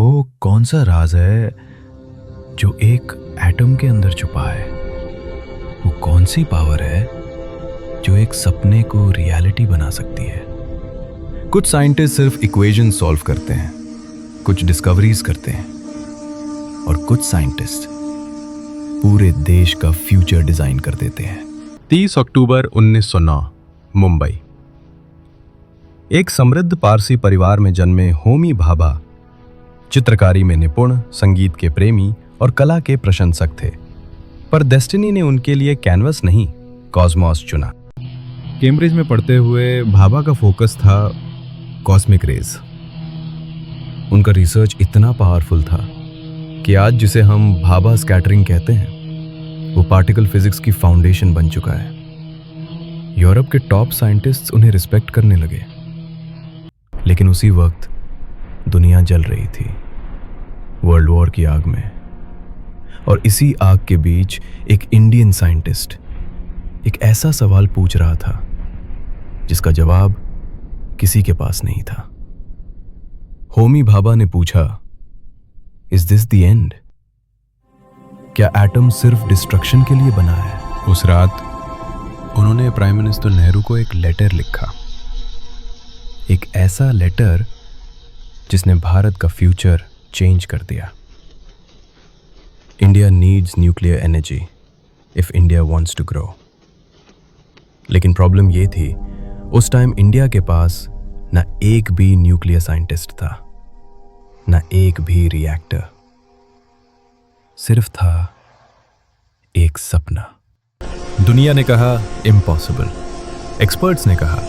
वो कौन सा राज है जो एक एटम के अंदर छुपा है? वो कौन सी पावर है जो एक सपने को रियलिटी बना सकती है? कुछ साइंटिस्ट सिर्फ इक्वेशन सॉल्व करते हैं, कुछ डिस्कवरीज करते हैं, और कुछ साइंटिस्ट पूरे देश का फ्यूचर डिजाइन कर देते हैं। 30 अक्टूबर 1909 मुंबई। एक समृद्ध पारसी परिवार में जन्मे होमी भाभा चित्रकारी में निपुण, संगीत के प्रेमी और कला के प्रशंसक थे। पर डेस्टिनी ने उनके लिए कैनवस नहीं, कॉस्मॉस चुना। कैम्ब्रिज में पढ़ते हुए भाभा का फोकस था कॉस्मिक रेज। उनका रिसर्च इतना पावरफुल था कि आज जिसे हम भाभा स्कैटरिंग कहते हैं, वो पार्टिकल फिजिक्स की फाउंडेशन बन चुका है। यूरोप के टॉप साइंटिस्ट्स उन्हें रिस्पेक्ट करने लगे। लेकिन उसी वक्त दुनिया जल रही थी, वर्ल्ड वॉर की आग में। और इसी आग के बीच एक इंडियन साइंटिस्ट एक ऐसा सवाल पूछ रहा था जिसका जवाब किसी के पास नहीं था। होमी भाभा ने पूछा, इज दिस द एंड? क्या एटम सिर्फ डिस्ट्रक्शन के लिए बना है? उस रात उन्होंने प्राइम मिनिस्टर नेहरू को एक लेटर लिखा, एक ऐसा लेटर जिसने भारत का फ्यूचर चेंज कर दिया। India needs nuclear energy if India wants to grow. लेकिन प्रॉब्लम ये थी, उस टाइम इंडिया के पास ना एक भी न्यूक्लियर साइंटिस्ट था, ना एक भी रिएक्टर। सिर्फ था एक सपना। दुनिया ने कहा इम्पॉसिबल, एक्सपर्ट्स ने कहा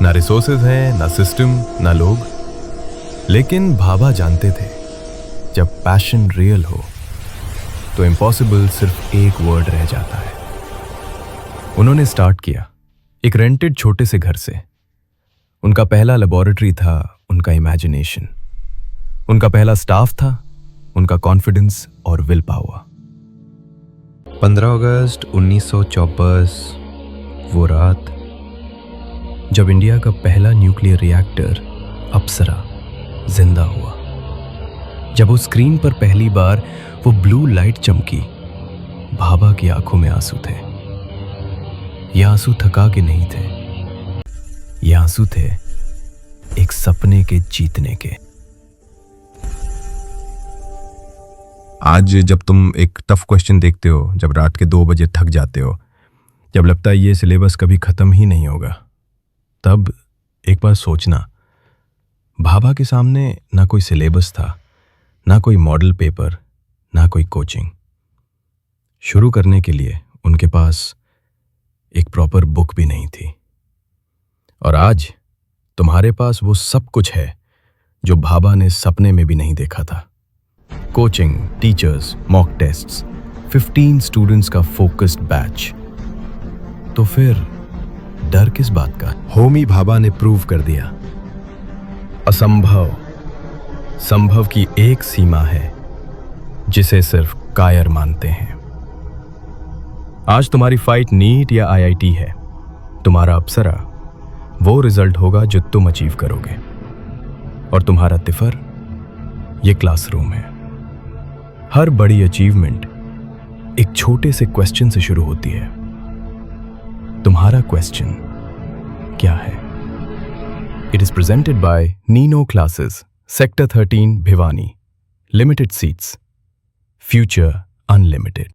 ना रिसोर्सेज हैं, ना सिस्टम, ना लोग। लेकिन भाभा जानते थे, जब पैशन रियल हो तो इम्पॉसिबल सिर्फ एक वर्ड रह जाता है। उन्होंने स्टार्ट किया एक रेंटेड छोटे से घर से। उनका पहला लेबोरेटरी था उनका इमेजिनेशन, उनका पहला स्टाफ था उनका कॉन्फिडेंस और विल पावर। 15 अगस्त 1924 वो रात जब इंडिया का पहला न्यूक्लियर रिएक्टर अप्सरा जिंदा हुआ। जब उस स्क्रीन पर पहली बार वो ब्लू लाइट चमकी, भाभा की आंखों में आंसू थे। ये आंसू थका के नहीं थे, ये आंसू थे एक सपने के जीतने के। आज जब तुम एक टफ क्वेश्चन देखते हो, जब रात के 2 बजे थक जाते हो, जब लगता है ये सिलेबस कभी खत्म ही नहीं होगा, तब एक बार सोचना, भाभा के सामने ना कोई सिलेबस था, ना कोई मॉडल पेपर, ना कोई कोचिंग। शुरू करने के लिए उनके पास एक प्रॉपर बुक भी नहीं थी। और आज तुम्हारे पास वो सब कुछ है जो भाभा ने सपने में भी नहीं देखा था। Coaching, teachers, mock tests, 15 students का फोकस्ड बैच। तो फिर डर किस बात का? होमी भाभा ने प्रूव कर दिया, असंभव संभव की एक सीमा है जिसे सिर्फ कायर मानते हैं। आज तुम्हारी फाइट नीट या आईआईटी है, तुम्हारा अप्सरा वो रिजल्ट होगा जो तुम अचीव करोगे। और तुम्हारा तिफर ये क्लासरूम है। हर बड़ी अचीवमेंट एक छोटे से क्वेश्चन से शुरू होती है। तुम्हारा क्वेश्चन क्या है? It is presented by Nino Classes, Sector 13, Bhiwani. Limited seats. Future unlimited.